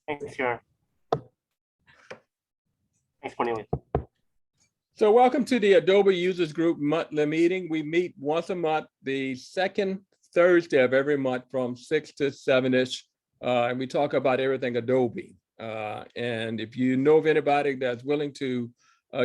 Thanks, Sharon. Thanks, Cornelius. So welcome to the Adobe Users Group monthly meeting. We meet once a month, the second Thursday of every month from 6 to 7-ish, and we talk about everything Adobe. And if you know of anybody that's willing to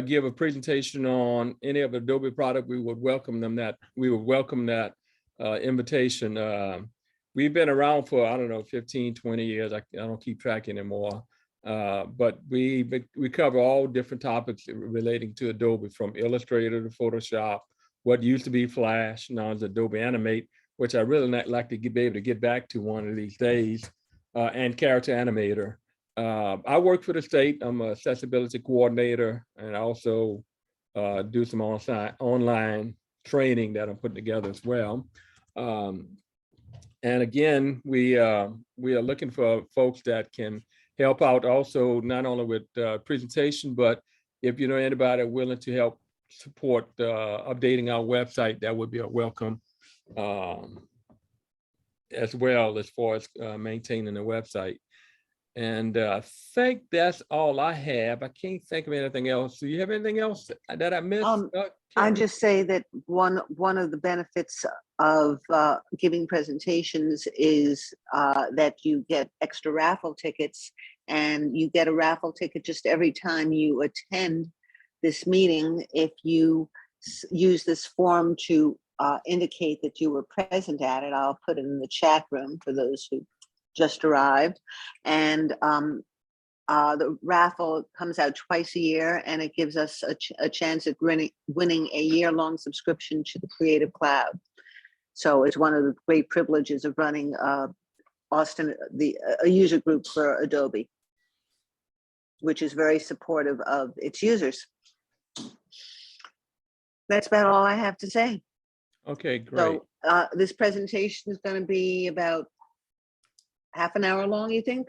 give a presentation on any of Adobe product, we would welcome them. We would welcome that invitation. We've been around for, I don't know, 15, 20 years. I don't keep track anymore. But we cover all different topics relating to Adobe, from Illustrator to Photoshop, what used to be Flash, now is Adobe Animate, which I really like to be able to get back to one of these days, and Character Animator. I work for the state. I'm an accessibility coordinator, and I also do some online training that I'm putting together as well. And again, we are looking for folks that can help out also, not only with presentation, but if you know anybody willing to help support updating our website, that would be a welcome as well, as far as maintaining the website. And I think that's all I have. I can't think of anything else. Do you have anything else that I missed? I just say that one of the benefits of giving presentations is that you get extra raffle tickets, and you get a raffle ticket just every time you attend this meeting. If you use this form to indicate that you were present at it, I'll put it in the chat room for those who just arrived. And the raffle comes out twice a year, and it gives us a chance at winning a year-long subscription to the Creative Cloud. So it's one of the great privileges of running Austin, a user group for Adobe, which is very supportive of its users. That's about all I have to say. Okay, great. So this presentation is going to be about half an hour long, you think?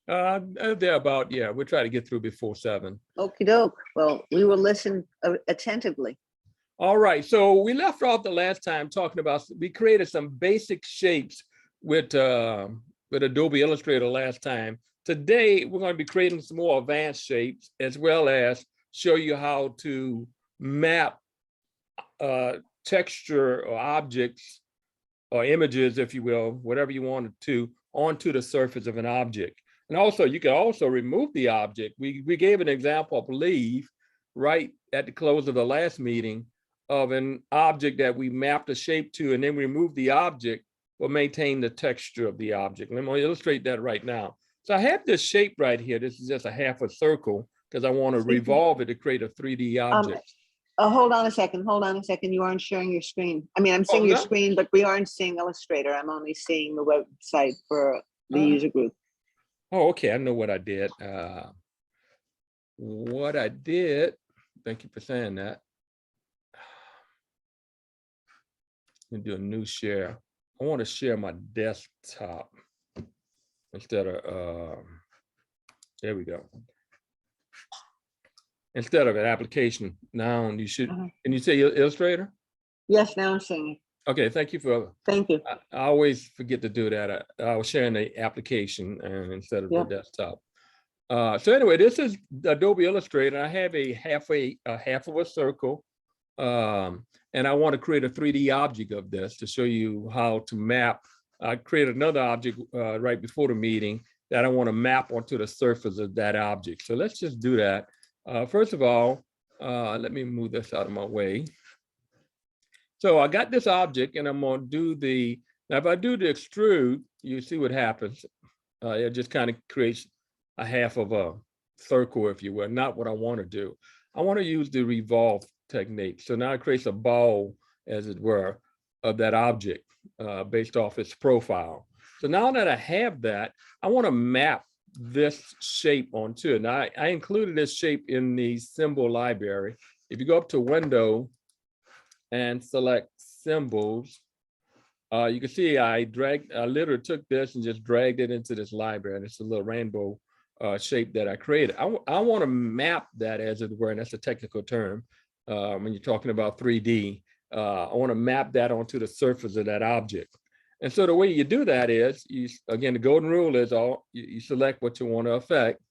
They're about, yeah, we'll try to get through before 7. Okie doke. Well, we will listen attentively. All right, so we left off the last time talking about, we created some basic shapes with Adobe Illustrator last time. Today, we're going to be creating some more advanced shapes, as well as show you how to map texture or objects or images, if you will, whatever you wanted to, onto the surface of an object. And also, you can also remove the object. We gave an example, I believe, right at the close of the last meeting, of an object that we mapped a shape to, and then remove the object, but maintain the texture of the object. And I'm going to illustrate that right now. So I have this shape right here. This is just a half a circle, because I want to revolve it to create a 3D object. Hold on a second. Hold on a second. You aren't sharing your screen. I mean, I'm seeing your screen, but we aren't seeing Illustrator. I'm only seeing the website for the user group. Oh, okay. I know what I did. Thank you for saying that. Let me do a new share. I want to share my desktop instead of, there we go. Instead of an application. Now you should, can you say Illustrator? Yes, now I'm seeing it. Okay, thank you for. Thank you. I always forget to do that. I was sharing the application and instead of the desktop. So anyway, this is Adobe Illustrator. I have a half of a circle, and I want to create a 3D object of this to show you how to map. I created another object right before the meeting that I want to map onto the surface of that object. So let's just do that. First of all, let me move this out of my way. So I got this object, and I'm going to do now if I do the extrude, you see what happens. It just kind of creates a half of a circle, if you will, not what I want to do. I want to use the revolve technique. So now it creates a ball, as it were, of that object based off its profile. So now that I have that, I want to map this shape onto it. Now I included this shape in the symbol library. If you go up to Window and select Symbols, you can see I literally took this and just dragged it into this library, and it's a little rainbow shape that I created. I want to map that, as it were, and that's a technical term when you're talking about 3D. I want to map that onto the surface of that object. And so the way you do that is, again, the golden rule is you select what you want to affect.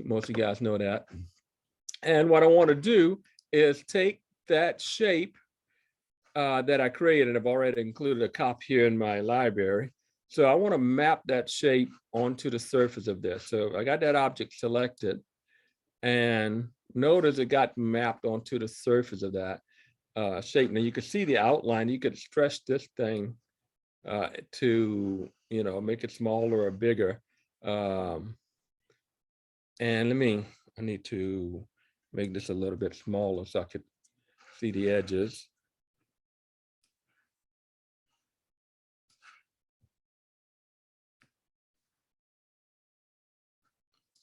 Most of you guys know that. And what I want to do is take that shape that I created. I've already included a copy here in my library. So I want to map that shape onto the surface of this. So I got that object selected, and notice it got mapped onto the surface of that shape. Now you can see the outline. You could stretch this thing to, make it smaller or bigger. And I need to make this a little bit smaller so I could see the edges.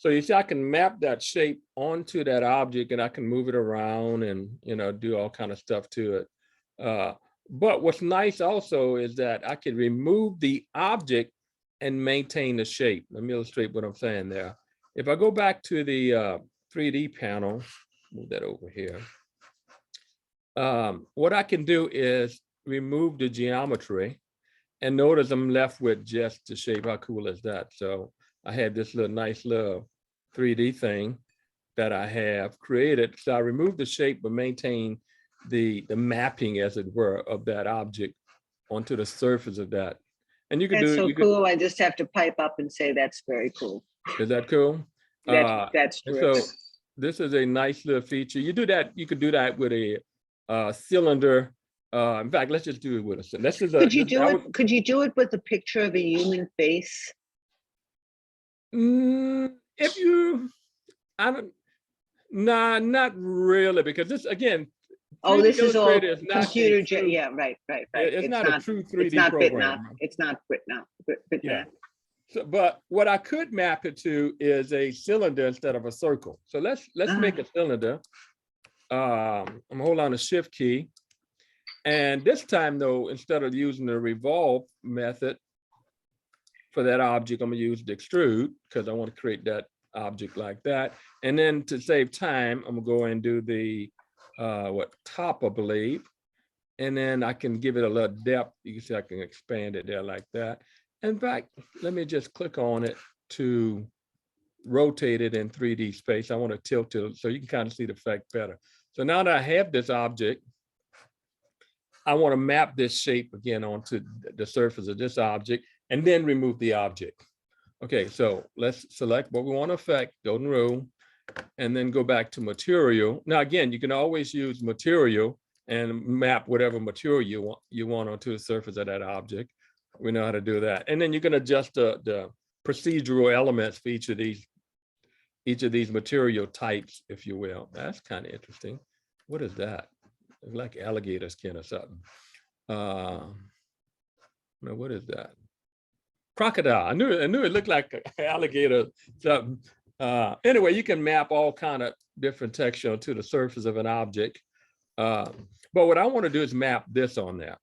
So you see, I can map that shape onto that object, and I can move it around and, do all kind of stuff to it. But what's nice also is that I can remove the object and maintain the shape. Let me illustrate what I'm saying there. If I go back to the 3D panel, move that over here. What I can do is remove the geometry, and notice I'm left with just the shape. How cool is that? So I had this nice little 3D thing that I have created. So I removed the shape, but maintain the mapping, as it were, of that object onto the surface of that. And you can That's do so cool. I just have to pipe up and say that's very cool. Is that cool? That's terrific. So this is a nice little feature. You could do that with a cylinder. In fact, let's just do it with a cylinder. Could you do it with a picture of a human face? Not really, because this, again, this is all is computer. Yeah, right. It's not a true 3D program. It's not Brit yeah. So, but what I could map it to is a cylinder instead of a circle. So let's make a cylinder. I'm holding on the Shift key. And this time, though, instead of using the revolve method for that object, I'm going to use the extrude, because I want to create that object like that. And then to save time, I'm going to go and do the top, I believe. And then I can give it a little depth. You can see I can expand it there like that. In fact, let me just click on it to rotate it in 3D space. I want to tilt it so you can kind of see the effect better. So now that I have this object, I want to map this shape again onto the surface of this object, and then remove the object. Okay, so let's select what we want to affect, golden rule, and then go back to material. Now, again, you can always use material and map whatever material you want onto the surface of that object. We know how to do that. And then you can adjust the procedural elements for each of these material types, if you will. That's kind of interesting. What is that? It's like alligator skin or something. No, what is that? Crocodile. I knew it looked like alligator something. Anyway, you can map all kind of different texture to the surface of an object. But what I want to do is map this on there.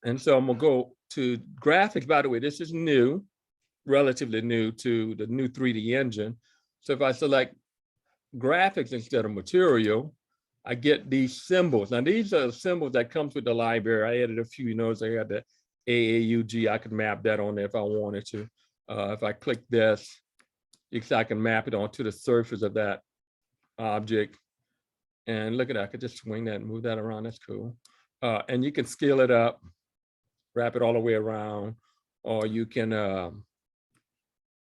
And so I'm gonna go to graphics. By the way, this is new, relatively new to the new 3D engine. So if I select graphics instead of material, I get these symbols. Now these are symbols that comes with the library. I added a few, I got the AAUG. I could map that on there if I wanted to. If I click this, I can map it onto the surface of that object. And look at that, I could just swing that and move that around. That's cool. And you can scale it up, wrap it all the way around, or you can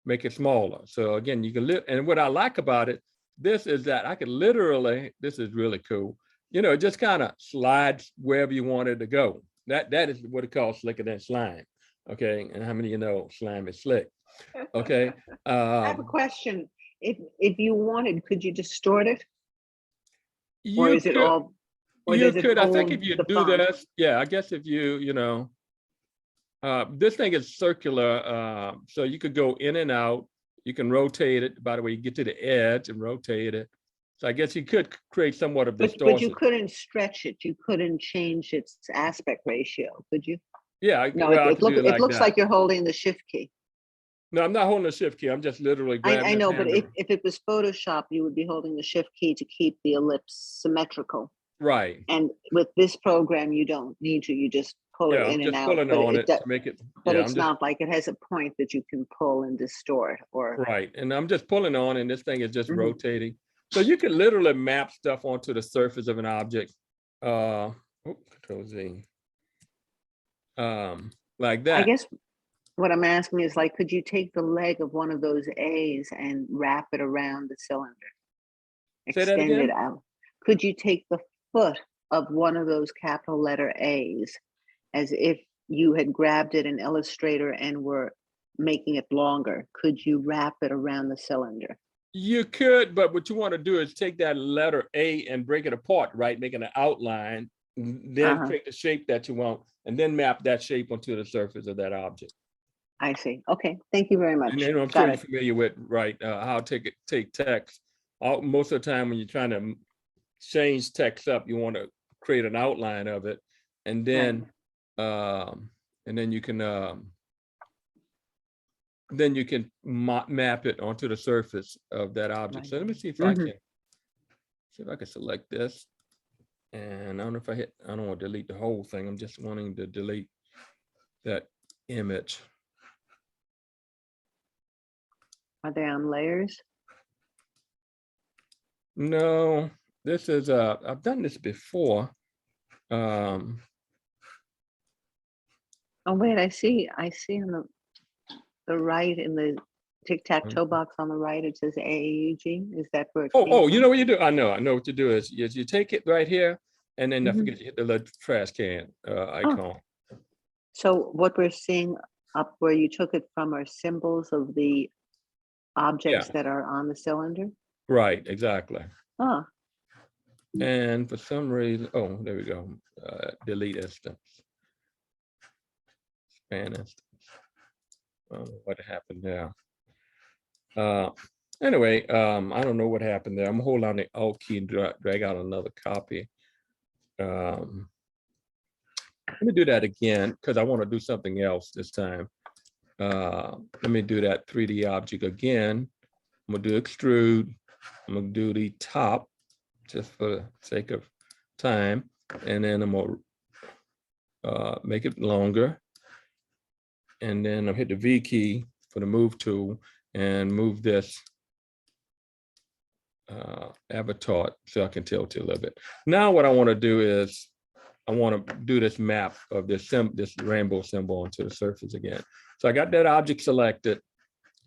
make it smaller. So again, you can and what I like about it, this is that I could literally, this is really cool. It just kind of slides wherever you want it to go. That is what it calls slicker than slime. Okay, and how many slime is slick? Okay. I have a question. If you wanted, could you distort it? Or is it all? Or you could. I think if you do this, yeah. I guess if you this thing is circular, so you could go in and out. You can rotate it. By the way, you get to the edge and rotate it. So I guess you could create somewhat of distortion. But you couldn't stretch it. You couldn't change its aspect ratio, could you? Yeah. No, it looks like you're holding the Shift key. No, I'm not holding the Shift key. I'm just literally grabbing I know, but if it was Photoshop, you would be holding the Shift key to keep the ellipse symmetrical. Right. And with this program, you don't need to. You just pull it Yeah, I'm in and just out, pulling but on it it does, to make it, but yeah, it's not like it has a point that you can pull and distort or. right. And I'm just pulling on and this thing is just Mhm. rotating. So you can literally map stuff onto the surface of an object. Control Z. Like I that. guess what I'm asking is like, could you take the leg of one of those A's and wrap it around the cylinder? Say that Extend it again? out. Could you take the foot of one of those capital letter A's as if you had grabbed it in Illustrator and were making it longer? Could you wrap it around the cylinder? You could, but what you want to do is take that letter A and break it apart, right? Making an outline, then Uh-huh. create the shape that you want, and then map that shape onto the surface of that object. I see. Okay. Thank you very And much. then I'm Got sure you're it. familiar with, right, how to take text. Most of the time when you're trying to change text up, you want to create an outline of it, and Right. then you can map it onto the surface of that object. Right. So let me see if I Mhm. can select this. And I don't know if I don't want to delete the whole thing. I'm just wanting to delete that image. Are they on layers? No, this is I've done this before. Oh wait, I see on the right in the tic-tac-toe box on the right, it says AAUG. Is that where it came you from? know what you do? I know what you do is you take it right here, and then I Mhm. forget you hit the little trash can Oh, icon. so what we're seeing up where you took it from are symbols of the objects Yeah, that are on the cylinder? right, exactly. Oh, And for some reason, oh, there we go. Delete instance, span instance. I don't know what happened there. Anyway, I don't know what happened there. I'm holding on the Alt key and drag out another copy. Let me do that again because I want to do something else this time. Let me do that 3D object again. I'm gonna do extrude. I'm gonna do the top just for the sake of time. And then I'm gonna make it longer. And then I'll hit the V key for the move tool and move this avatar so I can tilt it a little bit. Now what I want to do is I want to do this map of this rainbow symbol onto the surface again. So I got that object selected.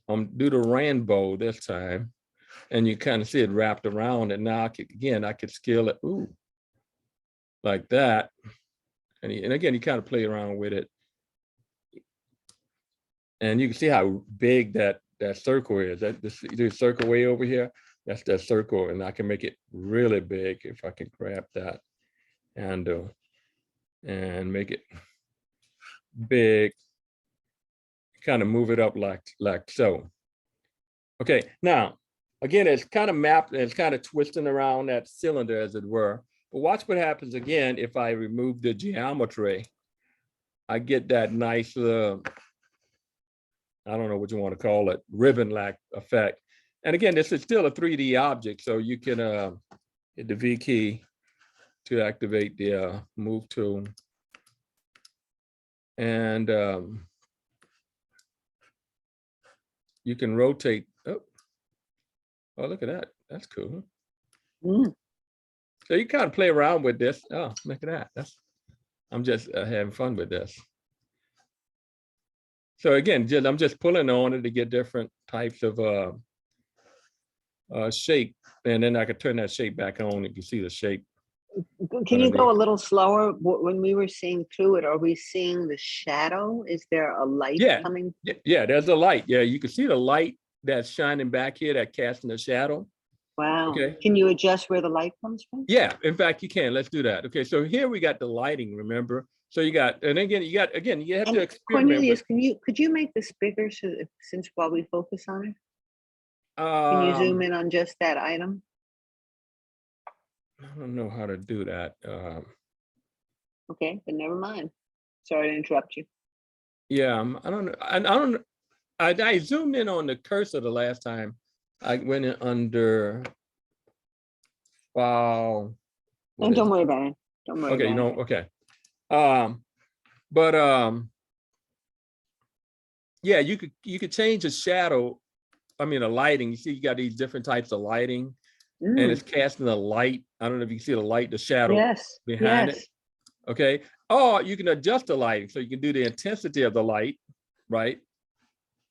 Do the rainbow this time, and you kind of see it wrapped around. And now I could scale it, like that. And again, you kind of play around with it, and you can see how big that circle is. This circle way over here, that's that circle, and I can make it really big if I can grab that handle and make it big. Kind of move it up like so. Okay, now again, it's kind of mapped and it's kind of twisting around that cylinder, as it were. But watch what happens again if I remove the geometry. I get that nice, I don't know what you want to call it, ribbon-like effect. And again, this is still a 3D object, so you can hit the V key to activate the move tool. And you can rotate. Oh, look at that. That's cool. mm. So you kind of play around with this. Oh, look at that. I'm just having fun with this. So again, I'm just pulling on it to get different types of shape, and then I could turn that shape back on. You can see the shape. Can you go a little slower? When we were seeing through it, are we seeing the shadow? Is there a light Yeah, coming? yeah. There's a light. Yeah, you can see the light that's shining back here, that casting the shadow. Wow. Okay. Can you adjust where the light comes from? Yeah, in fact, you can. Let's do that. Okay, so here we got the lighting. Remember, so you got, and again, you have And to experiment with. Cornelius, could you make this bigger since while we focus on it? Can you zoom Um, in on just that item? I don't know how to do that. Okay, then never mind. Sorry to interrupt you. Yeah, I don't know. I don't. I zoomed in on the cursor the last time. I went in under file. No, don't worry about it. Don't worry Okay, about it. okay. Um, But yeah, you could change the shadow. I mean, the lighting. You see, you got these different types of lighting, and it's casting a light. I don't know if you can see the light, the shadow Yes. behind Yes. it. Okay. Or you can adjust the lighting, so you can do the intensity of the light, right?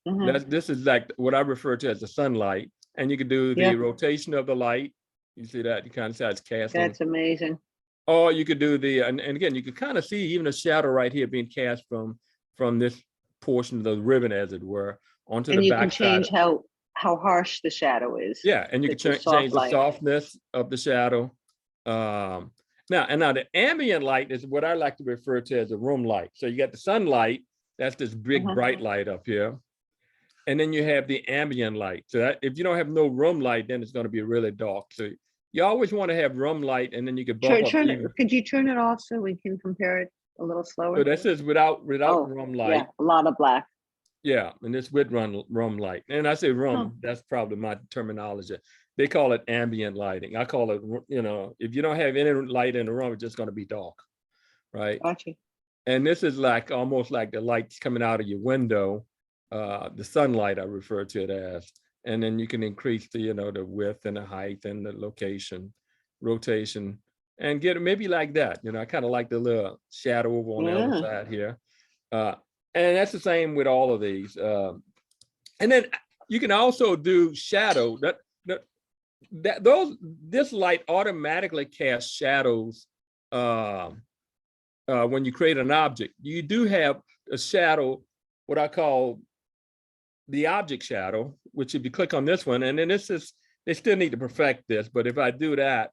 This is like what I refer to as the sunlight, and you can do the Yeah. rotation of the light. You see that? You kind of see how it's casting. That's amazing. Or you could do the, and again, you could kind of see even a shadow right here being cast from this portion of the ribbon, as it were, onto And the you can back side. change how harsh the shadow is. Yeah, and you can change the softness of the shadow. Now the ambient light is what I like to refer to as a room light. So you got the sunlight, that's this big bright light up here. And then you have the ambient light. So that, if you don't have no room light, then it's going to be really dark. So you always want to have room light, and then you can bump up even. Could you turn it off so we can compare it a little slower? So this is without room light. Yeah, a lot of black. Yeah, and it's with room light. And I say room, that's probably my terminology. They call it ambient lighting. I call it, if you don't have any light in the room, it's just going to be dark, right? Gotcha. And this is like almost like the lights coming out of your window, the sunlight I refer to it as. And then you can increase the, the width and the height and the location, rotation, and get it maybe like that. I kind of like the little shadow over on the other side here. And that's the same with all of these. And then you can also do shadow. This light automatically casts shadows when you create an object. You do have a shadow, what I call the object shadow, which if you click on this one, and then this is, they still need to perfect this, but if I do that,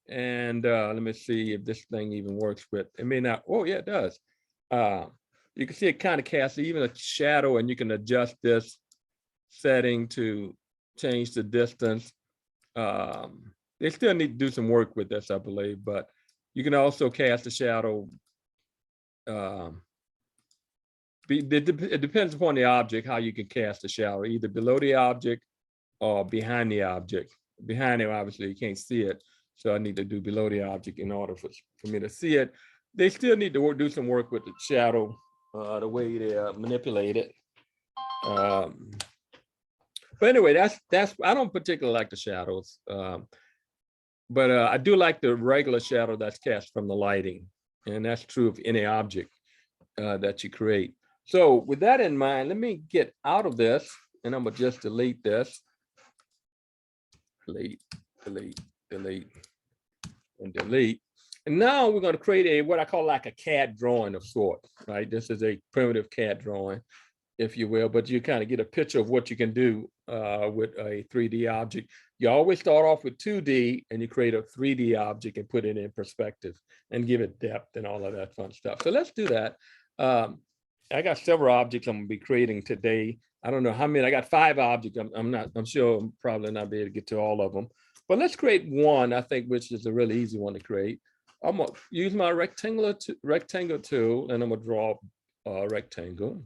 and let me see if this thing even works with, it may not, oh yeah, it does. You can see it kind of casts even a shadow, and you can adjust this setting to change the distance. They still need to do some work with this, I believe, but you can also cast a shadow. It depends upon the object, how you can cast a shadow, either below the object or behind the object. Behind it, obviously, you can't see it. So I need to do below the object in order for me to see it. They still need to do some work with the shadow, the way they manipulate it. But anyway, that's I don't particularly like the shadows, but I do like the regular shadow that's cast from the lighting, and that's true of any object that you create. So with that in mind, let me get out of this, and I'm gonna just delete this. Delete, and delete. And now we're going to create what I call like a CAD drawing of sorts, right? This is a primitive CAD drawing, if you will, but you kind of get a picture of what you can do with a 3D object. You always start off with 2D, and you create a 3D object and put it in perspective and give it depth and all of that fun stuff. So let's do that. I got several objects I'm gonna be creating today. I don't know how many. I got 5 objects. I'm sure I'm probably not be able to get to all of them. But let's create one, I think, which is a really easy one to create. I'm gonna use my rectangle tool, and I'm gonna draw a rectangle.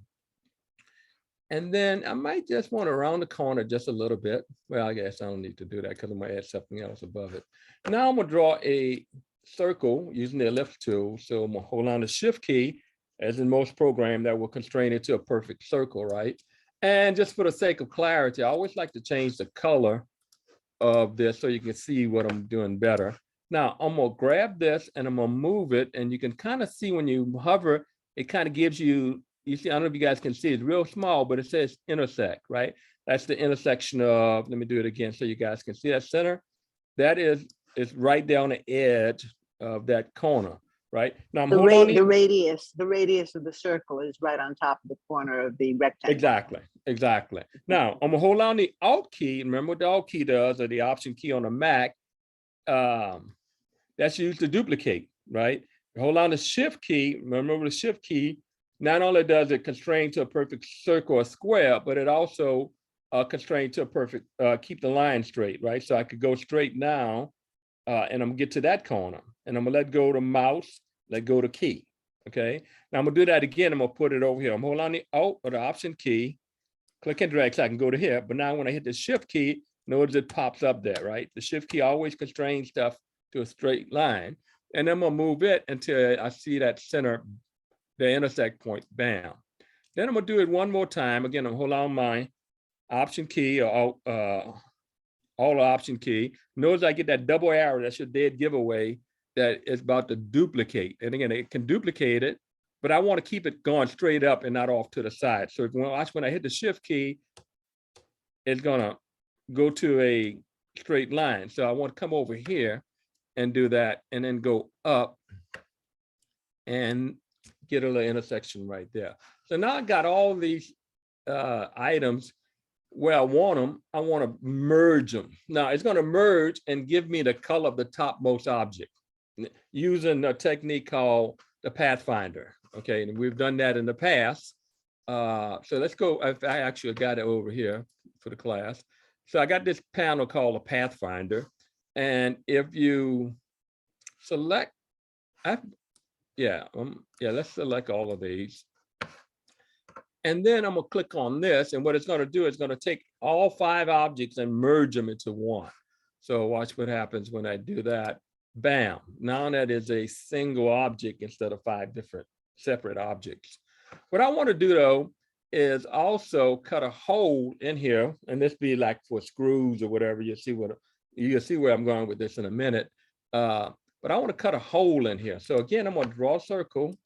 And then I might just want to round the corner just a little bit. Well, I guess I don't need to do that because I'm gonna add something else above it. Now I'm gonna draw a circle using the ellipse tool. So I'm gonna hold on the Shift key, as in most programs, that will constrain it to a perfect circle, right? And just for the sake of clarity, I always like to change the color of this so you can see what I'm doing better. Now I'm gonna grab this and I'm gonna move it, and you can kind of see when you hover, it kind of gives you, see, I don't know if you guys can see, it's real small, but it says intersect, right? That's the intersection of, let me do it again so you guys can see that center. That is right down the edge of that corner, right? Now I'm holding the radius of the circle is right on top of the corner of the rectangle. Exactly. Now I'm gonna hold on the Alt key. Remember what the Alt key does, or the Option key on a Mac. That's used to duplicate, right? Hold on the Shift key. Remember the Shift key. Not only does it constrain to a perfect circle or square, but it also constrains to a perfect keep the line straight, right? So I could go straight now, and I'm gonna get to that corner, and I'm gonna let go of the mouse, let go of the key. Okay. Now I'm gonna do that again. I'm gonna put it over here. I'm holding on the Alt or the Option key, click and drag so I can go to here. But now when I hit the Shift key, notice it pops up there, right? The Shift key always constrains stuff to a straight line. And I'm gonna move it until I see that center the intersect point, bam. Then I'm gonna do it one more time. Again, I'm hold on my option key or all option key. Notice I get that double arrow, that's your dead giveaway that is about to duplicate. And again, it can duplicate it, but I want to keep it going straight up and not off to the side. So if you watch when I hit the shift key, it's gonna go to a straight line. So I want to come over here and do that and then go up and get a little intersection right there. So now I got all these items where I want them. I want to merge them. Now it's going to merge and give me the color of the topmost object using a technique called the Pathfinder. Okay, and we've done that in the past. So let's go. I actually got it over here for the class. So I got this panel called a Pathfinder. And if you select, let's select all of these. And then I'm gonna click on this, and what it's gonna do is gonna take all 5 objects and merge them into one. So watch what happens when I do that. Bam, now that is a single object instead of 5 different separate objects. What I wanna do though is also cut a hole in here, and this be like for screws or whatever. You'll see where I'm going with this in a minute. But I want to cut a hole in here. So again, I'm going to draw a circle,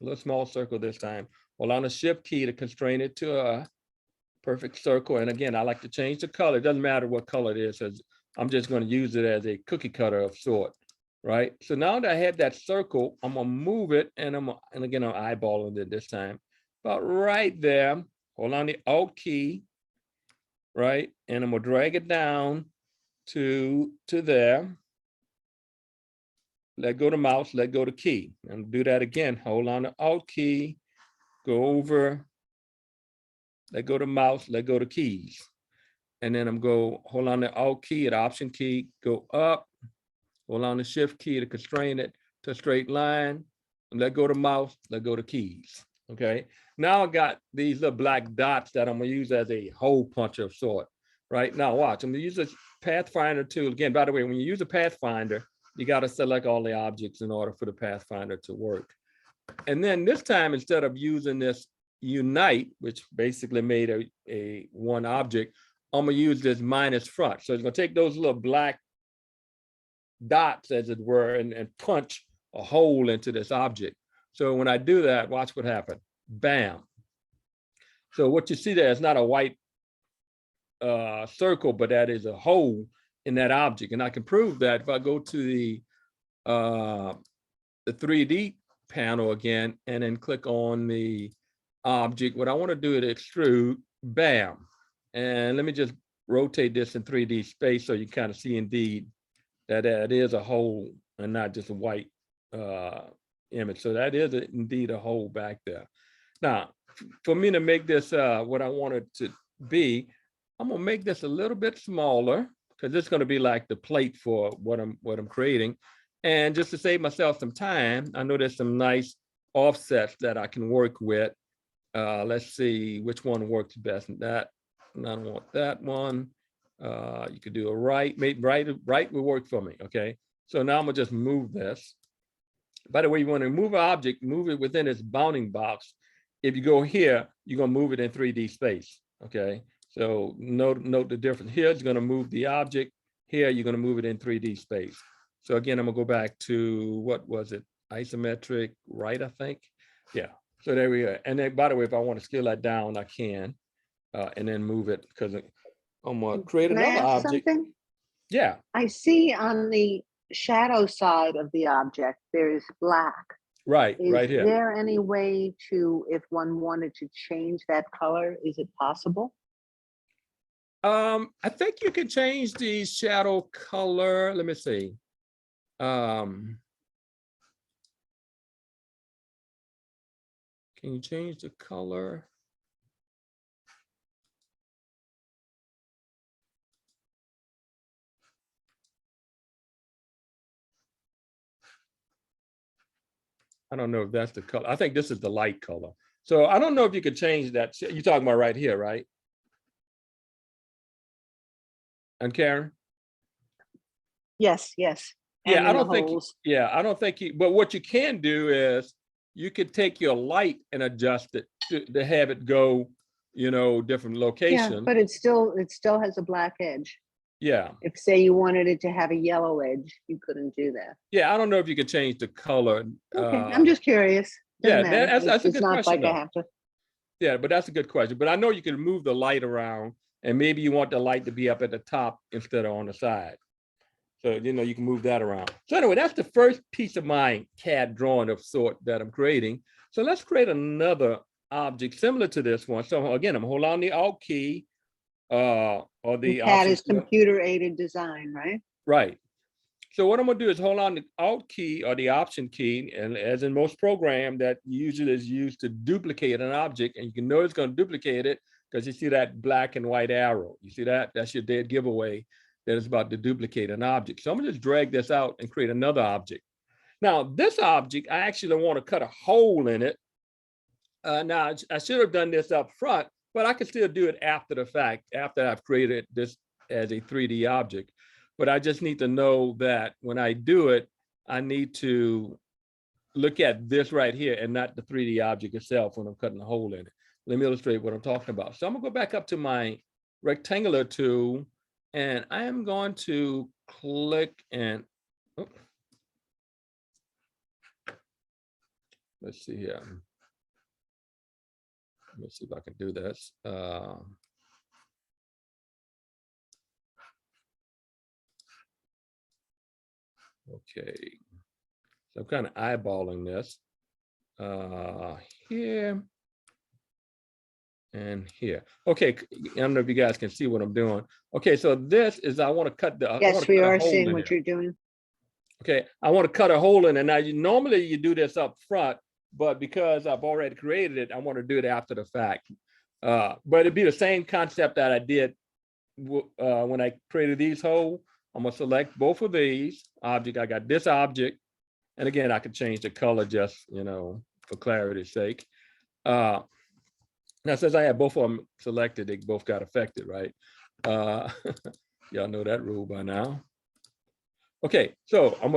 a little small circle this time. Hold on the shift key to constrain it to a perfect circle. And again, I like to change the color. It doesn't matter what color it is, as I'm just going to use it as a cookie cutter of sort, right? So now that I have that circle, I'm going to move it, and again, I'm eyeballing it this time. About right there. Hold on the Alt key, right? And I'm going to drag it down to there. Let go the mouse, let go the key, and do that again. Hold on the Alt key, go over, let go the mouse, let go the keys. And then hold on the Alt key, the Option key, go up, hold on the Shift key to constrain it to a straight line, and let go the mouse, let go the keys. Okay, now I got these little black dots that I'm gonna use as a hole puncher of sort. Right now, watch, I'm gonna use this Pathfinder tool. Again, by the way, when you use a Pathfinder, you got to select all the objects in order for the Pathfinder to work. And then this time, instead of using this unite, which basically made a one object, I'm gonna use this minus front. So it's gonna take those little black dots, as it were, and punch a hole into this object. So when I do that, watch what happens. Bam. So what you see there is not a white circle, but that is a hole in that object. And I can prove that if I go to the 3D panel again, and then click on the object. What I want to do is extrude, bam. And let me just rotate this in 3D space so you kind of see indeed that it is a hole and not just a white image. So that is indeed a hole back there. Now, for me to make this what I want it to be, I'm gonna make this a little bit smaller, because it's going to be like the plate for what I'm creating. And just to save myself some time, I know there's some nice offsets that I can work with. Let's see which one works best. I don't want that one. You could do a right will work for me. Okay, so now I'm gonna just move this. By the way, you want to move an object, move it within its bounding box. If you go here, you're gonna move it in 3D space. Okay. So note the difference. Here it's going to move the object. Here you're going to move it in 3D space. So again, I'm going to go back to, what was it? Isometric right, I think. Yeah. So there we are. And then, by the way, if I want to scale that down, I can, and then move it, because I'm going to create another object. Something? Yeah. I see on the shadow side of the object, there is black. Right, right here. Is there any way to, if one wanted to change that color, is it possible? I think you can change the shadow color. Let me see. Can you change the color? I don't know if that's the color. I think this is the light color. So I don't know if you could change that. You're talking about right here, right? And Karen? Yes, yes. Yeah, I don't think, but what you can do is you could take your light and adjust it to have it go, different Yeah, locations. but it still has a black edge. Yeah. If say you wanted it to have a yellow edge, you couldn't do that. Yeah, I don't know if you could change the color. Okay, I'm just curious. Yeah, Doesn't matter. that's a It's good not question, like I though. have to. Yeah, but that's a good question. But I know you can move the light around, and maybe you want the light to be up at the top instead of on the side. So, you can move that around. So anyway, that's the first piece of my CAD drawing of sort that I'm creating. So let's create another object similar to this one. So again, I'm holding on the Alt key, or the CAD option is computer aided design, right? Right. So what I'm gonna do is hold on the Alt key or the Option key, and as in most programs, that usually is used to duplicate an object, and you can know it's gonna duplicate it because you see that black and white arrow. You see that? That's your dead giveaway that it's about to duplicate an object. So I'm gonna just drag this out and create another object. Now this object, I actually want to cut a hole in it. Now I should have done this up front, but I can still do it after the fact, after I've created this as a 3D object. But I just need to know that when I do it, I need to look at this right here and not the 3D object itself when I'm cutting a hole in it. Let me illustrate what I'm talking about. So I'm gonna go back up to my rectangular tool, and I am going to click and, oh, let's see here. Let's see if I can do this. Okay, so I'm kind of eyeballing this here and here. Okay, I don't know if you guys can see what I'm doing. Okay, so this is, I want to cut the, Yes, we are seeing what you're doing. Okay, I want to cut a hole in it. Now, normally you do this up front, but because I've already created it, I want to do it after the fact. But it'd be the same concept that I did when I created these holes. I'm gonna select both of these objects. I got this object, and again, I could change the color just, for clarity's sake. Now, since I have both of them selected, they both got affected, right? Y'all know that rule by now. Okay, so I'm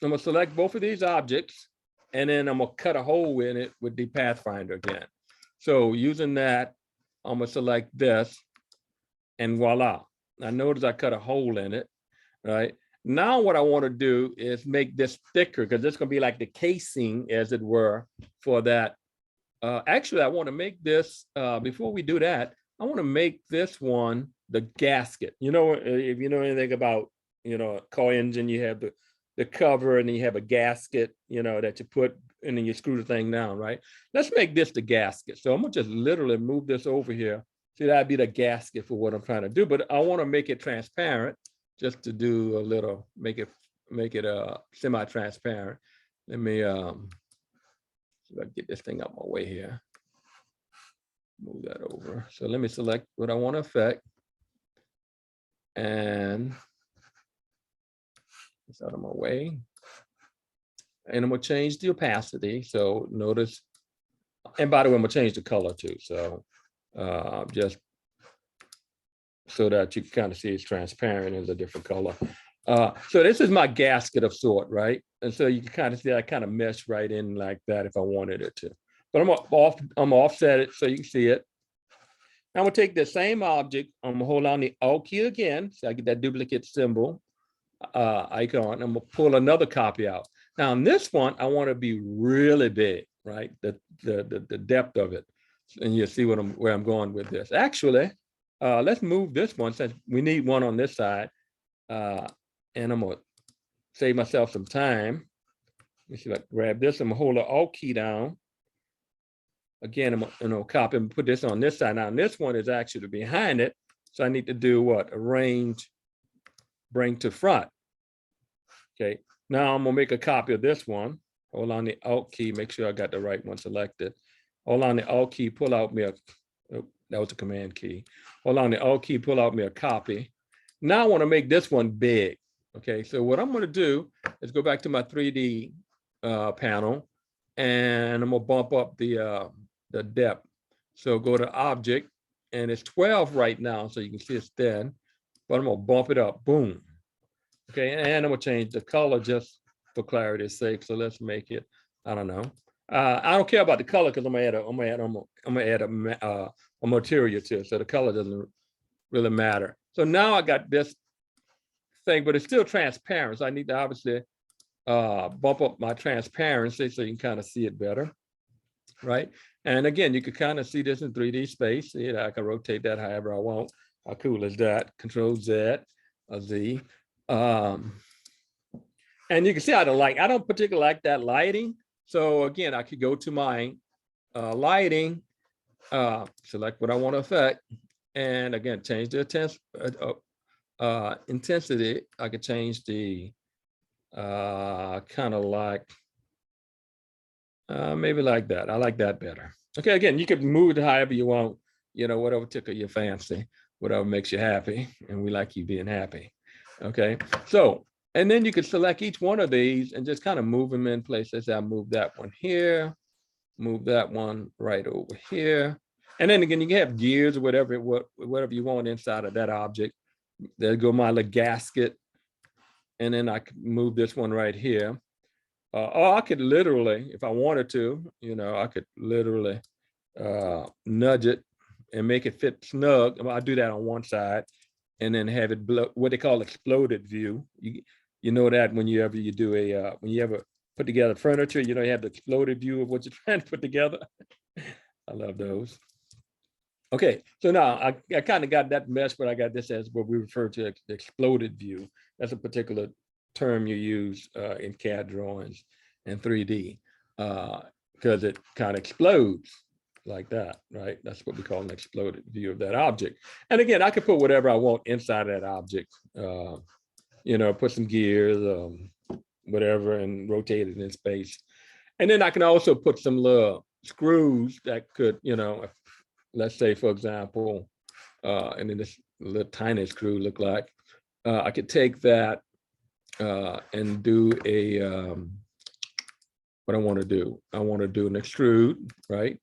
gonna select both of these objects, and then I'm gonna cut a hole in it with the Pathfinder again. So using that, I'm gonna select this, and voila. Now notice I cut a hole in it, right? Now what I want to do is make this thicker, because it's gonna be like the casing, as it were, for that. Actually, I want to make this, before we do that, I want to make this one the gasket. If you know anything about, a car engine, you have the cover, and then you have a gasket, that you put, and then you screw the thing down, right? Let's make this the gasket. So I'm gonna just literally move this over here. See, that'd be the gasket for what I'm trying to do, but I want to make it transparent, just to do a little, make it semi-transparent. Let me see if I can get this thing up my way here. Move that over. So let me select what I want to affect, and it's out of my way. And I'm gonna change the opacity. So notice, and by the way, I'm gonna change the color too. So just so that you can kind of see it's transparent as a different color. So this is my gasket of sort, right? And so you can kind of see I kind of mesh right in like that if I wanted it to. But I'm offset it so you can see it. Now I'm gonna take the same object, I'm gonna hold on the Alt key again, so I get that duplicate symbol icon. I'm gonna pull another copy out. Now on this one, I want to be really big, right? The depth of it, and you'll see where I'm going with this. Actually, let's move this one since we need one on this side, and I'm gonna save myself some time. Let me see if I can grab this. I'm gonna hold the Alt key down. Again, I'm gonna copy and put this on this side. Now this one is actually behind it, so I need to do what? Arrange, bring to front. Okay, now I'm gonna make a copy of this one. Hold on the Alt key, make sure I got the right one selected. Hold on the Alt key, pull out me oh, that was a Command key. Hold on the Alt key, pull out me a copy. Now I wanna make this one big. Okay, so what I'm gonna do is go back to my 3D panel, and I'm gonna bump up the depth. So go to Object, and it's 12 right now, so you can see it's thin, but I'm gonna bump it up, boom. Okay, and I'm gonna change the color just for clarity's sake. So let's make it, I don't know, I don't care about the color because I'm gonna add a material to it, so the color doesn't really matter. So now I got this thing, but it's still transparent. So I need to obviously bump up my transparency so you can kind of see it better, right? And again, you can kind of see this in 3D space. You know, I can rotate that however I want. How cool is that? Control Z, a Z. And you can see I don't particularly like that lighting. So again, I could go to my lighting, select what I want to affect, and again, change the intensity. I could change the kind of like, maybe like that. I like that better. Okay, again, you can move it however you want, you know, whatever tickle your fancy, whatever makes you happy, and we like you being happy. Okay, so, and then you can select each one of these and just kind of move them in place. Let's say I move that one here, move that one right over here. And then again, you can have gears or whatever you want inside of that object. There go my little gasket. And then I can move this one right here. Or I could literally, if I wanted to, you know, I could literally nudge it and make it fit snug. I'll do that on one side and then have it what they call exploded view. You know that when you ever put together furniture, you know, you have the exploded view of what you're trying to put together. I love those. Okay, so now I kind of got that mesh, but I got this as what we refer to as the exploded view. That's a particular term you use in CAD drawings and 3D because it kind of explodes like that, right? That's what we call an exploded view of that object. And again, I can put whatever I want inside that object, you know, put some gears, whatever, and rotate it in space. And then I can also put some little screws that could, you know, let's say, for example, and then this little tiny screw look like, I could take that and do a, what I want to do. I want to do an extrude, right?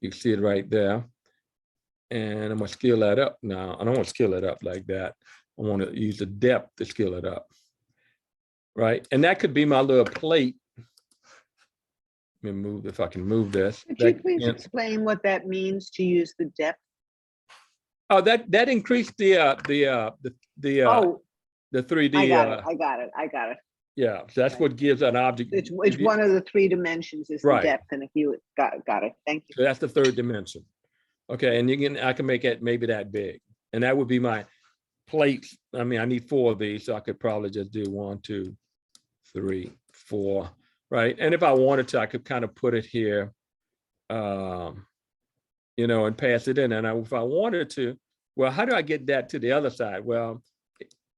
You can see it right there. And I'm going to scale that up now. I don't want to scale it up like that. I want to use the depth to scale it up, right? And that could be my little plate. Let me move, if I can move this. Could you please explain what that means to use the depth? Oh, that increased the 3D. I got it. Yeah, so that's what gives an object. It's one of the 3 dimensions is the depth, and if you got it. Thank you. So that's the 3rd dimension. Okay, and I can make it maybe that big, and that would be my plates. I mean, I need 4 of these, so I could probably just do 1, 2, 3, 4, right? And if I wanted to, I could kind of put it here, you know, and pass it in. And if I wanted to, well, how do I get that to the other side? Well,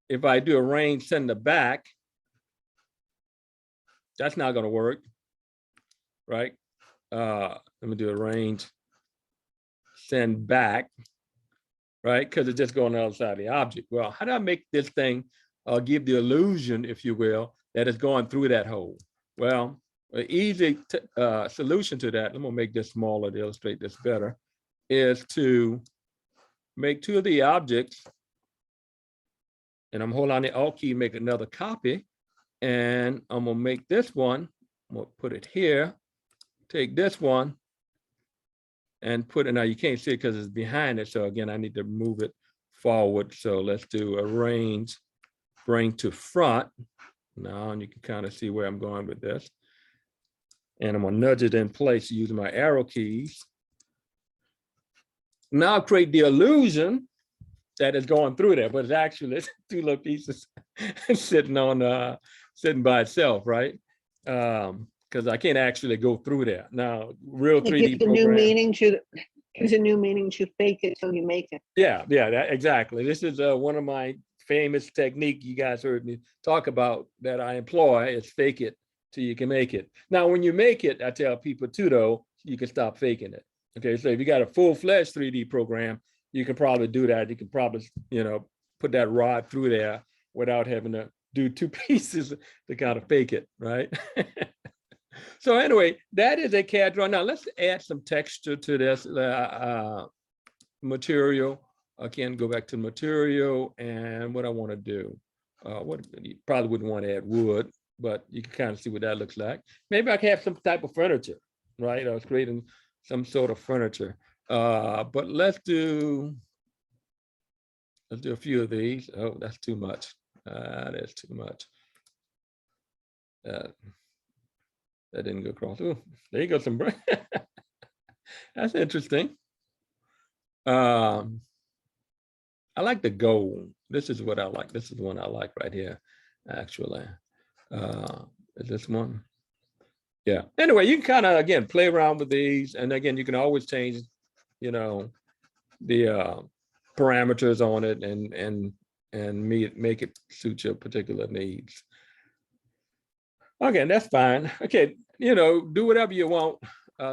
if I do a range send the back, that's not going to work, right? Let me do a range send back, right? Because it's just going on the other side of the object. Well, how do I make this thing give the illusion, if you will, that it's going through that hole? Well, an easy solution to that, I'm going to make this smaller to illustrate this better, is to make 2 of the objects, and I'm holding on the Alt key, make another copy, and I'm going to make this one, I'm going to put it here, take this one, and put it, now you can't see it because it's behind it, so again, I need to move it forward. So let's do arrange, bring to front. Now, and you can kind of see where I'm going with this. And I'm going to nudge it in place using my arrow keys. Now create the illusion that it's going through there, but it's actually 2 little pieces sitting by itself, right? Because I can't actually go through there. Now, real 3D gives a new meaning to fake it till you make it. Yeah, exactly. This is one of my famous technique you guys heard me talk about that I employ is fake it till you can make it. Now, when you make it, I tell people too, though, you can stop faking it. Okay, so if you got a full-fledged 3D program, you can probably do that. You can probably, you know, put that rod through there without having to do 2 pieces to kind of fake it, right? So anyway, that is a CAD drawing. Now let's add some texture to this material. Again, go back to material and what I want to do. You probably wouldn't want to add wood, but you can kind of see what that looks like. Maybe I can have some type of furniture. right? I was creating some sort of furniture. But let's do a few of these. Oh, that's too much. That's too much. That didn't go across. Oh, there you go, some brain. That's interesting. I like the gold. This is what I like. This is the one I like right here, actually. Is this one? Yeah. Anyway, you can kind of, again, play around with these. And again, you can always change, you know, the parameters on it and make it suit your particular needs. Okay, that's fine. Okay, do whatever you want.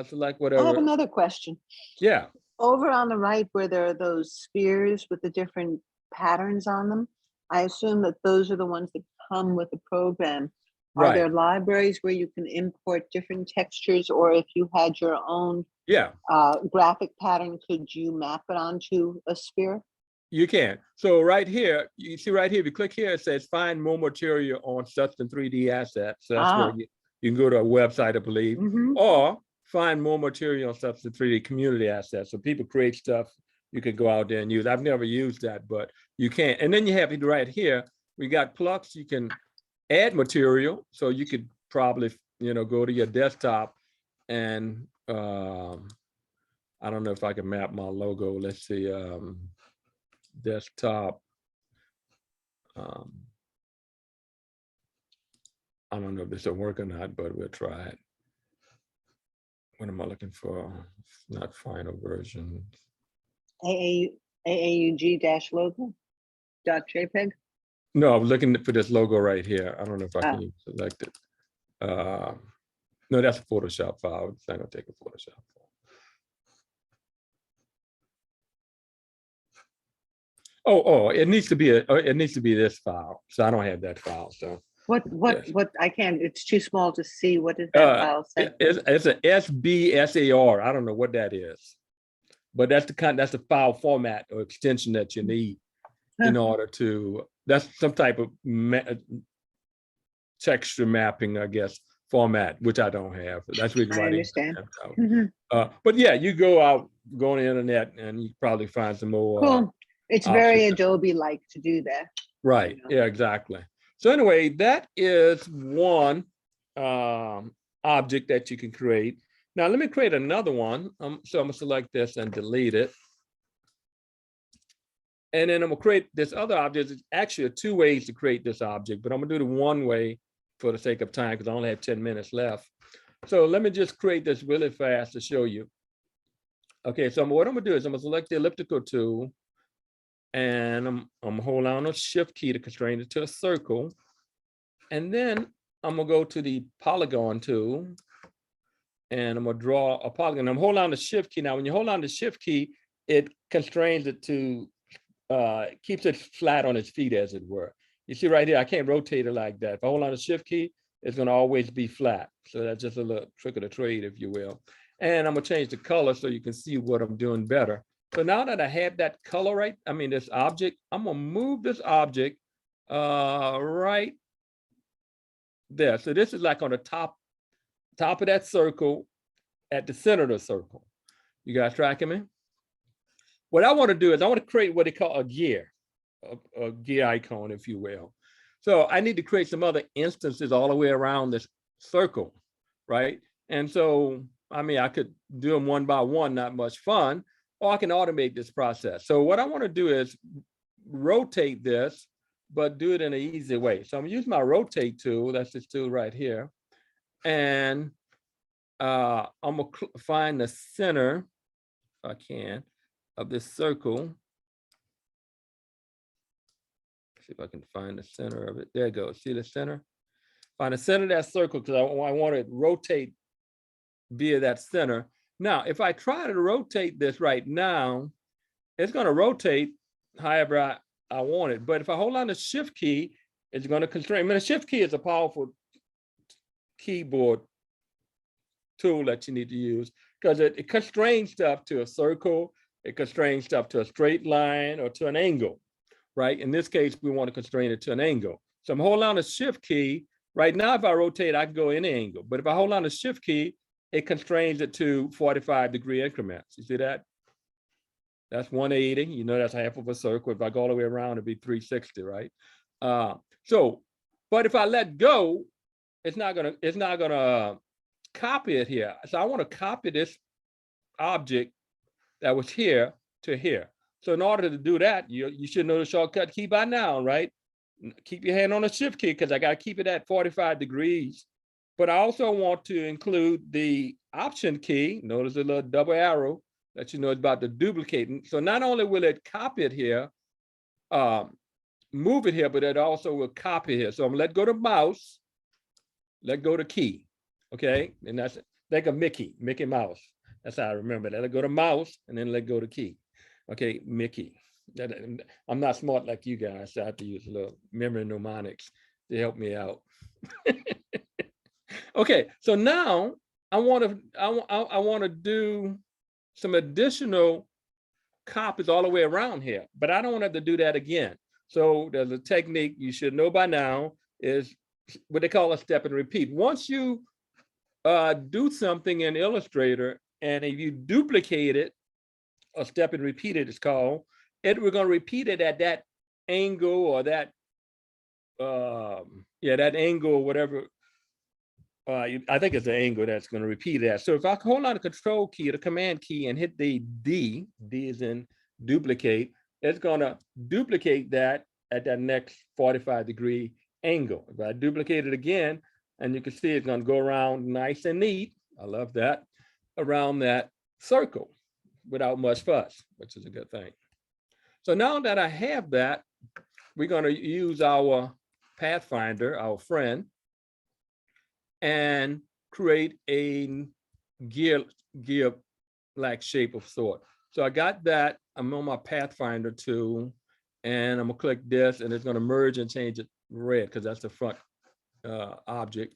Select I whatever. have another question. Yeah. Over on the right, where there are those spheres with the different patterns on them, I assume that those are the ones that come with the program. Are Right. there libraries where you can import different textures, or if you had your own Yeah. Graphic pattern, could you map it onto a sphere? You can. So right here, you see right here, if you click here, it says find more material on such and 3D assets. So that's where you can go to a website, I believe, or find more material on such and 3D community assets. So people create stuff, you could go out there and use. I've never used that, but you can. And then you have it right here. We got Plux, you can add material. So you could probably, go to your desktop and I don't know if I can map my logo. Let's see. Desktop. I don't know if this will work or not, but we'll try it. What am I looking for? It's not final version. AAUG-logo.jpg? No, I'm looking for this logo right here. I don't know if I can select it. No, that's a Photoshop file. It's not gonna take a Photoshop file. Oh, it needs to be this file. So I don't have that file. So what I can't, it's too small to see. What is that file say? It's an SBSAR. I don't know what that is, but that's the file format or extension that you need in order to, that's some type of texture mapping, I guess, format, which I don't have. That's the reason why I understand. But yeah, you go on the internet and you probably find some more. Cool. It's very Adobe-like to do that. Right. Yeah, exactly. So anyway, that is one object that you can create. Now let me create another one. So I'm gonna select this and delete it. And then I'm gonna create this other object. It's actually two ways to create this object, but I'm gonna do the one way for the sake of time because I only have 10 minutes left. So let me just create this really fast to show you. Okay, so what I'm gonna do is I'm gonna select the elliptical tool and I'm gonna hold down the shift key to constrain it to a circle. And then I'm gonna go to the polygon tool and I'm gonna draw a polygon. I'm holding down the shift key. Now, when you hold down the shift key, it constrains it to, keeps it flat on its feet, as it were. You see right here, I can't rotate it like that. If I hold on the shift key, it's gonna always be flat. So that's just a little trick of the trade, if you will. And I'm gonna change the color so you can see what I'm doing better. So now that I have that color this object, I'm gonna move this object right there. So this is like on the top of that circle, at the center of the circle. You guys tracking me? What I want to do is I want to create what they call a gear icon, if you will. So I need to create some other instances all the way around this circle, right? And so, I could do them one by one, not much fun, or I can automate this process. So what I want to do is rotate this, but do it in an easy way. So I'm gonna use my rotate tool, that's this tool right here. And I'm gonna find the center, if I can, of this circle. See if I can find the center of it. There it goes. See the center? Find the center of that circle because I want to rotate via that center. Now, if I try to rotate this right now, it's going to rotate however I want it. But if I hold on the shift key, it's going to constrain. The shift key is a powerful keyboard tool that you need to use because it constrains stuff to a circle, it constrains stuff to a straight line or to an angle, right? In this case, we want to constrain it to an angle. So I'm holding on the shift key. Right now, if I rotate, I can go any angle. But if I hold on the shift key, it constrains it to 45-degree increments. You see that? That's 180. You know, that's half of a circle. If I go all the way around, it'd be 360, right? But if I let go, it's not gonna copy it here. So I want to copy this object that was here to here. So in order to do that, you should know the shortcut key by now, right? Keep your hand on the shift key because I got to keep it at 45 degrees. But I also want to include the option key. Notice the little double arrow that you know is about the duplicating. So not only will it copy it here, move it here, but it also will copy here. So I'm gonna let go to mouse, let go to key, okay? And that's, think of Mickey Mouse. That's how I remember that. Let go to mouse and then let go to key. Okay, Mickey. I'm not smart like you guys, so I have to use a little memory mnemonics to help me out. Okay, so now I want to do some additional copies all the way around here, but I don't want to have to do that again. So there's a technique you should know by now is what they call a step and repeat. Once you do something in Illustrator, and if you duplicate it, a step and repeat it is called, we're going to repeat it at that angle or that, that angle or whatever. I think it's the angle that's going to repeat that. So if I hold on the control key, the command key, and hit the D is in duplicate, it's going to duplicate that at that next 45-degree angle. If I duplicate it again, and you can see it's going to go around nice and neat, I love that, around that circle without much fuss, which is a good thing. So now that I have that, we're going to use our Pathfinder, our friend, and create a gear-like shape of sort. So I got that. I'm on my Pathfinder tool, and I'm gonna click this, and it's gonna merge and change it red because that's the front object.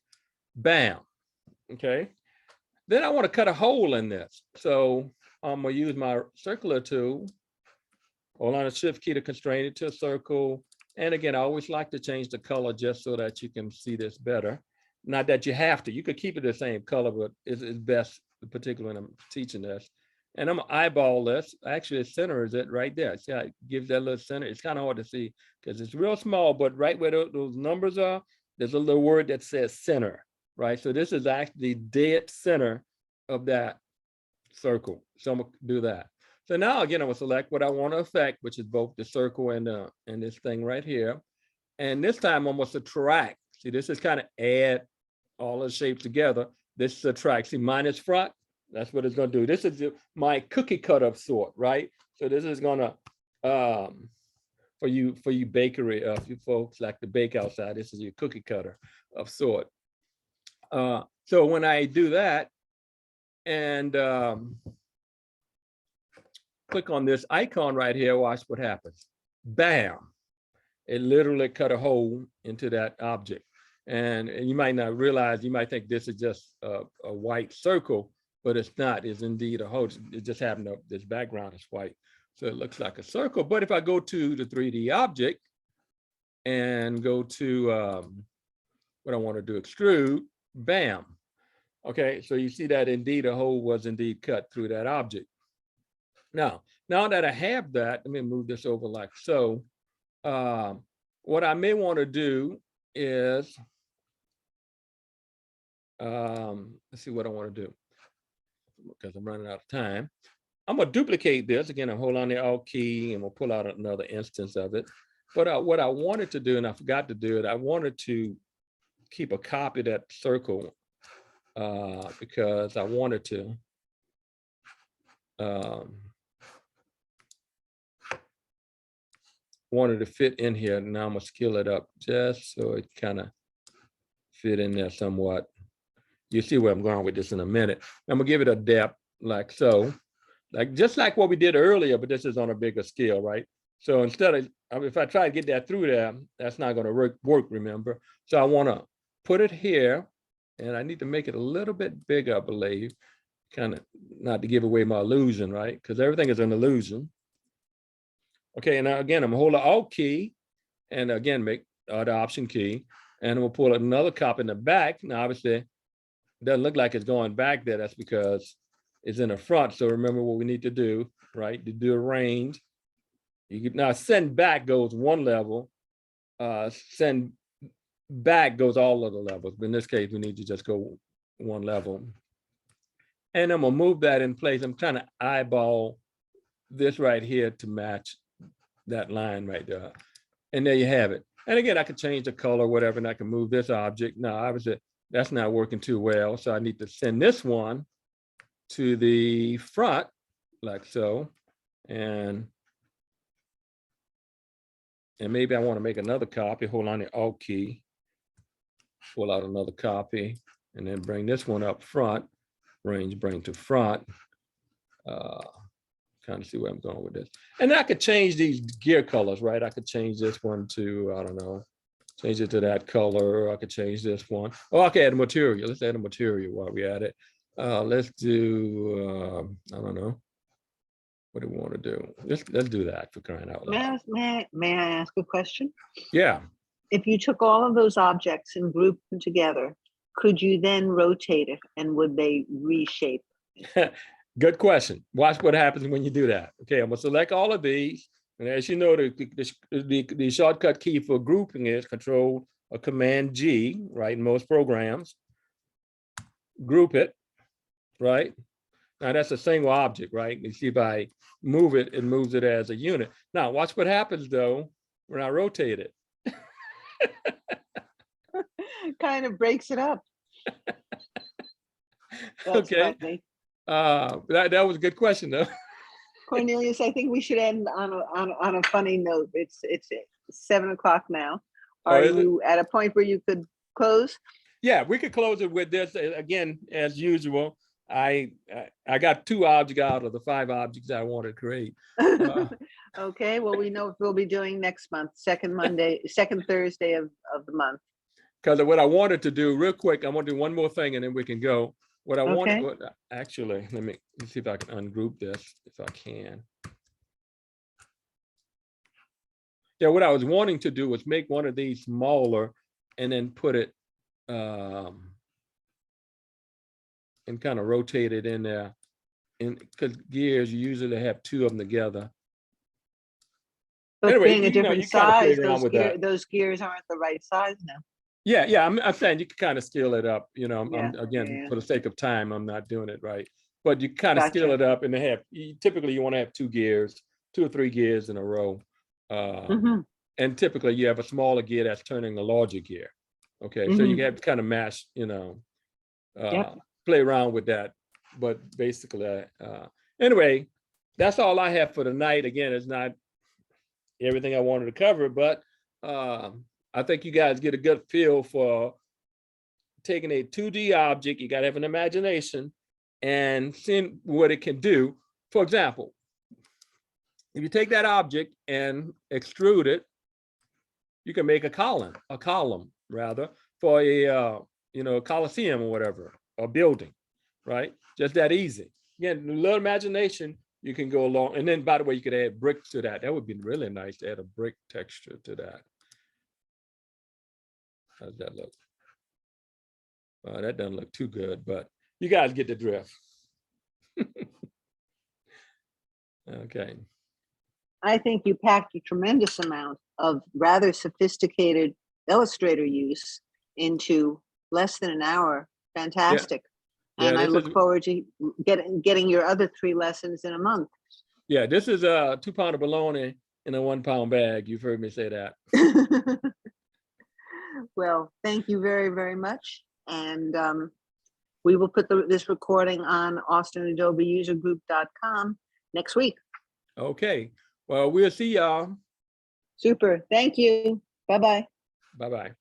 Bam. Okay. Then I want to cut a hole in this. So I'm gonna use my circular tool. Hold on the shift key to constrain it to a circle. And again, I always like to change the color just so that you can see this better. Not that you have to, you could keep it the same color, but it's best, particularly when I'm teaching this. And I'm gonna eyeball this. Actually, the center is it right there. See how it gives that little center? It's kind of hard to see because it's real small, but right where those numbers are, there's a little word that says center, right? So this is actually dead center of that circle. So I'm gonna do that. So now again, I'm gonna select what I want to affect, which is both the circle and this thing right here. And this time I'm gonna subtract. See, this is kind of add all the shapes together. This subtract. See, minus front. That's what it's gonna do. This is my cookie cutter of sort, right? So this is gonna for you bakery, you folks like to bake outside. This is your cookie cutter of sort. So when I do that and click on this icon right here, watch what happens. Bam! It literally cut a hole into that object. And you might not realize, you might think this is just a white circle, but it's not. It's indeed a hole. It just happened to, this background is white. So it looks like a circle. But if I go to the 3D object and go to what I want to do, extrude, bam. Okay, so you see that indeed a hole was indeed cut through that object. Now that I have that, let me move this over like so. What I may want to do is, let's see what I want to do because I'm running out of time. I'm gonna duplicate this again. I'm holding on the Alt key and we'll pull out another instance of it. But what I wanted to do, and I forgot to do it, I wanted to keep a copy of that circle because I wanted to fit in here. Now I'm gonna scale it up just so it kind of fit in there somewhat. You see where I'm going with this in a minute. I'm gonna give it a depth like so, like just like what we did earlier, but this is on a bigger scale, right? So instead of, if I try to get that through there, that's not gonna work, remember? So I wanna put it here, and I need to make it a little bit bigger, I believe, kind of not to give away my illusion, right? Because everything is an illusion. Okay, and now again, I'm gonna hold the Alt key, and again, make the Option key, and we'll pull another copy in the back. Now, obviously, doesn't look like it's going back there. That's because it's in the front. So remember what we need to do, right? To do a range. You can now send back goes one level. Send back goes all of the levels. But in this case, we need to just go one level. And I'm gonna move that in place. I'm trying to eyeball this right here to match that line right there. And there you have it. And again, I could change the color, whatever, and I can move this object. Now, obviously, that's not working too well. So I need to send this one to the front, like so. And maybe I want to make another copy. Hold on the Alt key, pull out another copy, and then bring this one up front. Range, bring to front. Kind of see where I'm going with this. And then I could change these gear colors, right? I could change this one to, I don't know, change it to that color. I could change this one. Oh, I could add a material. Let's add a material while we at it. Let's do, I don't know. What do we want to do? Let's do that, for crying out loud. May I ask a question? Yeah. If you took all of those objects and grouped them together, could you then rotate it and would they reshape? Good question. Watch what happens when you do that. Okay, I'm gonna select all of these. And as you know, the shortcut key for grouping is Control or Command G, right? In most programs. Group it, right? Now that's a single object, right? You see if I move it, it moves it as a unit. Now watch what happens though when I rotate it. Kind of breaks it up. That's Okay. funny. That was a good question though. Cornelius, I think we should end on a funny note. It's 7 o'clock now. Are you at a point where you could close? Yeah, we could close it with this again, as usual. I got 2 objects out of the 5 objects I want to create. Okay, well, we know what we'll be doing next month, second Thursday of the month. Because what I wanted to do real quick, I want to do one more thing and then we can go. What I Okay. wanted, actually, let me see if I can ungroup this, if I can. Yeah, what I was wanting to do was make one of these smaller and then put it and kind of rotate it in there. And because gears, you usually have 2 of them together. But anyway, being a different size, those gears aren't the right size now. Yeah, I'm saying you can kind of scale it up. You know, Yeah. for the sake of time, I'm not doing it right. But you kind of Gotcha. scale it up, and typically you want to have 2 gears, 2 or 3 gears in a row. And typically you have a smaller gear that's turning a larger gear. Okay, so you have to kind of match, play around with that. But basically, anyway, that's all I have for tonight. Again, it's not everything I wanted to cover, but I think you guys get a good feel for taking a 2D object. You got to have an imagination and seeing what it can do. For example, if you take that object and extrude it, you can make a column rather, for a coliseum or whatever, a building, right? Just that easy. Again, a little imagination, you can go along. And then, by the way, you could add bricks to that. That would be really nice to add a brick texture to that. How does that look? That doesn't look too good, but you guys get the drift. Okay. I think you packed a tremendous amount of rather sophisticated Illustrator use into less than an hour. Fantastic. Yeah, and I look forward to getting your other 3 lessons in a month. Yeah, this is a 2-pound of bologna in a 1-pound bag. You've heard me say that. Well, thank you very, very much. And we will put this recording on AustinAdobeUserGroup.com next week. Okay. Well, we'll see y'all. Super. Thank you. Bye-bye. Bye-bye.